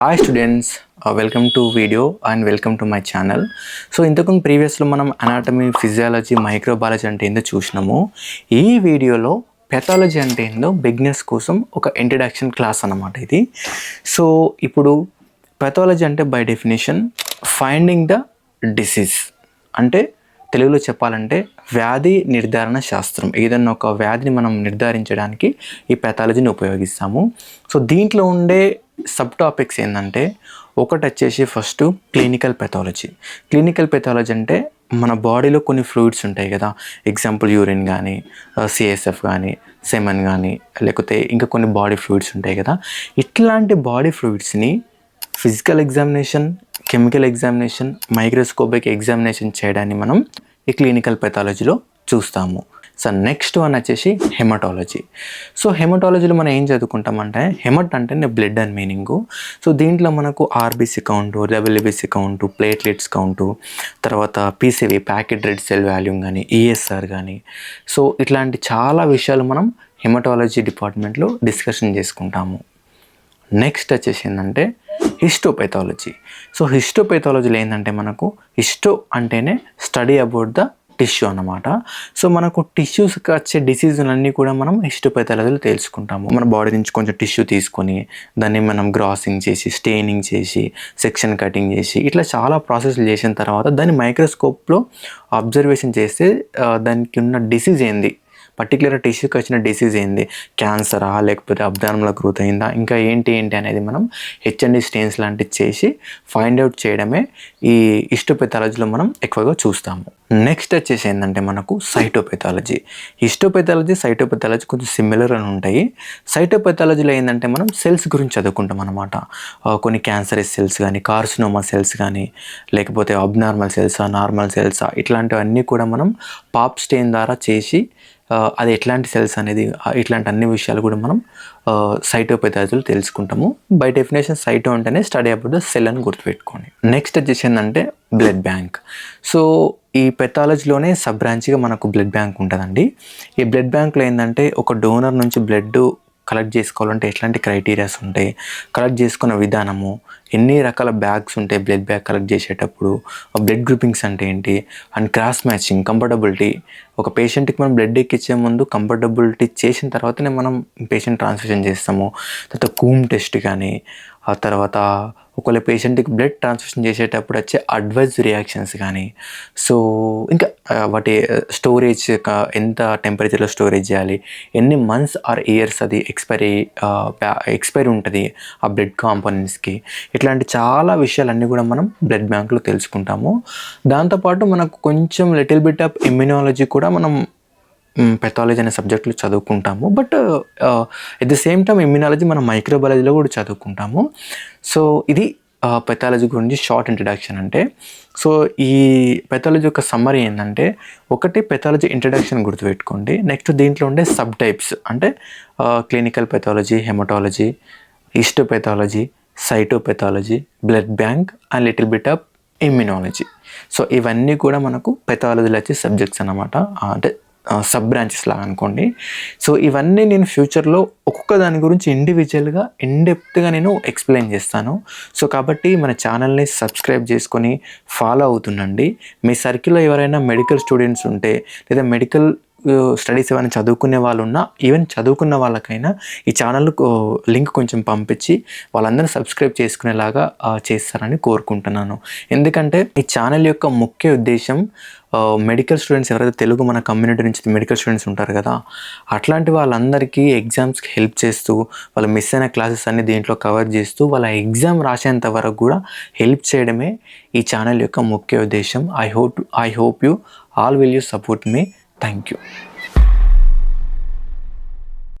Hi students, welcome to video and welcome to my channel. So ఇంతకు ప్రీవియస్లో మనం anatomy, physiology, microbiology అంటే ఏందో చూసినాము. ఈ వీడియోలో పెథాలజీ అంటే ఏందో బిగినర్స్ కోసం ఒక ఇంట్రడక్షన్ క్లాస్ అన్నమాట ఇది. సో ఇప్పుడు పెథాలజీ అంటే by definition finding the disease, అంటే తెలుగులో చెప్పాలంటే వ్యాధి నిర్ధారణ శాస్త్రం. ఏదన్నా ఒక వ్యాధిని మనం నిర్ధారించడానికి ఈ పెథాలజీని ఉపయోగిస్తాము. సో దీంట్లో ఉండే సబ్ టాపిక్స్ ఏంటంటే ఒకటి వచ్చేసి first clinical pathology. Clinical pathology అంటే మన బాడీలో కొన్ని ఫ్లూయిడ్స్ ఉంటాయి కదా, ఎగ్జాంపుల్ యూరిన్ కానీ, సిఎస్ఎఫ్ కానీ, సెమన్ కానీ, లేకపోతే ఇంకా కొన్ని బాడీ ఫ్లూయిడ్స్ ఉంటాయి కదా. ఇట్లాంటి బాడీ ఫ్లూయిడ్స్ని physical examination, chemical examination, microscopic examination చేయడాన్ని మనం ఈ క్లినికల్ పెథాలజీలో చూస్తాము. సో నెక్స్ట్ వన్ వచ్చేసి హెమటాలజీ. సో హెమటాలజీలో మనం ఏం చదువుకుంటామంటే, హెమట్ అంటే బ్లడ్ అని మీనింగు. సో దీంట్లో మనకు RBC count, WBC count, platelets count, తర్వాత PCV packet red cell volume కానీ, ఈఎస్ఆర్ కానీ, సో ఇట్లాంటి చాలా విషయాలు మనం హెమటాలజీ డిపార్ట్మెంట్లో డిస్కషన్ చేసుకుంటాము. నెక్స్ట్ వచ్చేసి ఏంటంటే హిస్టోపెథాలజీ. సో హిస్టోపెథాలజీలో ఏంటంటే మనకు హిస్టో అంటేనే స్టడీ అబౌట్ ద టిష్యూ అన్నమాట. సో మనకు టిష్యూస్కి వచ్చే డిసీజులన్నీ కూడా మనం హిస్టోపెథాలజీలో తెలుసుకుంటాము. మన బాడీ నుంచి కొంచెం టిష్యూ తీసుకొని దాన్ని మనం గ్రాసింగ్ చేసి, స్టెయినింగ్ చేసి, సెక్షన్ కటింగ్ చేసి, ఇట్లా చాలా ప్రాసెస్లు చేసిన తర్వాత దాన్ని మైక్రోస్కోప్లో అబ్జర్వేషన్ చేస్తే దానికి ఉన్న డిసీజ్ ఏంది, పర్టికులర్ టిష్యూకి వచ్చిన డిసీజ్ ఏంది, క్యాన్సరా లేకపోతే అబ్డామినల్ గ్రోత్ అయిందా, ఇంకా ఏంటి అనేది మనం హెచ్ఎండి స్టెయిన్స్ లాంటివి చేసి ఫైండ్ అవుట్ చేయడమే ఈ హిస్టోపెథాలజీలో మనం ఎక్కువగా చూస్తాము. నెక్స్ట్ వచ్చేసి ఏంటంటే మనకు సైటోపెథాలజీ. హిస్టోపెథాలజీ, సైటోపెథాలజీ కొంచెం సిమిలర్ అని ఉంటాయి. సైటోపెథాలజీలో ఏంటంటే మనం సెల్స్ గురించి చదువుకుంటాం అనమాట. కొన్ని క్యాన్సరస్ సెల్స్ కానీ, కార్సినోమా సెల్స్ కానీ, లేకపోతే అబ్నార్మల్ సెల్సా, నార్మల్ సెల్సా, ఇట్లాంటివన్నీ కూడా మనం పాప్ స్టెయిన్ ద్వారా చేసి అది ఎట్లాంటి సెల్స్ అనేది, ఇట్లాంటి అన్ని విషయాలు కూడా మనం సైటోపెథాలజీలో తెలుసుకుంటాము. బై డెఫినేషన్ సైటో అంటేనే స్టడీ అబౌట్ ద సెల్ అని గుర్తుపెట్టుకోండి. నెక్స్ట్ వచ్చేసి ఏంటంటే బ్లడ్ బ్యాంక్. సో ఈ పెథాలజీలోనే సబ్ బ్రాంచ్గా మనకు బ్లడ్ బ్యాంక్ ఉంటుందండి. ఈ బ్లడ్ బ్యాంక్లో ఏంటంటే ఒక డోనర్ నుంచి బ్లడ్ కలెక్ట్ చేసుకోవాలంటే ఎట్లాంటి క్రైటీరియాస్ ఉంటాయి, కలెక్ట్ చేసుకున్న విధానము, ఎన్ని రకాల బ్యాగ్స్ ఉంటాయి బ్లడ్ బ్యాగ్ కలెక్ట్ చేసేటప్పుడు, బ్లడ్ గ్రూపింగ్స్ అంటే ఏంటి, అండ్ క్రాస్ మ్యాచింగ్, కంఫర్టబిలిటీ. ఒక పేషెంట్కి మనం బ్లడ్ ఎక్కించే ముందు కంఫర్టబిలిటీ చేసిన తర్వాతనే మనం పేషెంట్ ట్రాన్స్ఫ్యూషన్ చేస్తాము. తర్వాత కూమ్ టెస్ట్ కానీ, ఆ తర్వాత ఒకవేళ పేషెంట్కి బ్లడ్ ట్రాన్స్ఫ్యూషన్ చేసేటప్పుడు వచ్చే అడ్వర్స్ రియాక్షన్స్ కానీ, సో ఇంకా వాటి స్టోరేజ్, ఎంత టెంపరేచర్లో స్టోరేజ్ చేయాలి, ఎన్ని మంత్స్ ఆర్ ఇయర్స్ అది ఎక్స్పైరీ ఉంటుంది ఆ బ్లడ్ కాంపోనెంట్స్కి, ఇట్లాంటి చాలా విషయాలన్నీ కూడా మనం బ్లడ్ బ్యాంక్లో తెలుసుకుంటాము. దాంతోపాటు మనకు కొంచెం లిటిల్ బిట్ ఆఫ్ ఇమ్యూనాలజీ కూడా మనం పెథాలజీ అనే సబ్జెక్టులు చదువుకుంటాము. But at the same time immunology మనం మైక్రోబయాలజీలో కూడా చదువుకుంటాము. సో ఇది పెథాలజీ గురించి షార్ట్ ఇంట్రడక్షన్ అంటే. సో ఈ పెథాలజీ యొక్క సమ్మరీ ఏంటంటే, ఒకటి పెథాలజీ ఇంట్రడక్షన్ గుర్తుపెట్టుకోండి. నెక్స్ట్ దీంట్లో ఉండే సబ్ టైప్స్ అంటే clinical pathology, haematology, histopathology, cytopathology, blood bank and little bit of immunology. So ఇవన్నీ కూడా మనకు పెథాలజీలో వచ్చే సబ్జెక్ట్స్ అన్నమాట, అంటే సబ్ బ్రాంచెస్ లాగా అనుకోండి. సో ఇవన్నీ నేను ఫ్యూచర్లో ఒక్కొక్క దాని గురించి ఇండివిజువల్గా ఇన్డెప్త్గా నేను ఎక్స్ప్లెయిన్ చేస్తాను. సో కాబట్టి మన ఛానల్ని సబ్స్క్రైబ్ చేసుకొని ఫాలో అవుతుండండి. మీ సర్కిల్లో ఎవరైనా మెడికల్ స్టూడెంట్స్ ఉంటే, లేదా మెడికల్ స్టడీస్ ఏమైనా చదువుకునే వాళ్ళు ఉన్నా, ఈవెన్ చదువుకున్న వాళ్ళకైనా ఈ ఛానల్ లింక్ కొంచెం పంపించి వాళ్ళందరూ సబ్స్క్రైబ్ చేసుకునేలాగా చేస్తారని కోరుకుంటున్నాను. ఎందుకంటే ఈ ఛానల్ యొక్క ముఖ్య ఉద్దేశం మెడికల్ స్టూడెంట్స్ ఎవరైతే తెలుగు మన కమ్యూనిటీ నుంచి మెడికల్ స్టూడెంట్స్ ఉంటారు కదా, అట్లాంటి వాళ్ళందరికీ ఎగ్జామ్స్కి హెల్ప్ చేస్తూ, వాళ్ళు మిస్ అయిన క్లాసెస్ అన్ని దీంట్లో కవర్ చేస్తూ వాళ్ళ ఎగ్జామ్ రాసేంత వరకు కూడా హెల్ప్ చేయడమే ఈ ఛానల్ యొక్క ముఖ్య ఉద్దేశం. I hope you all will you support me. Thank you.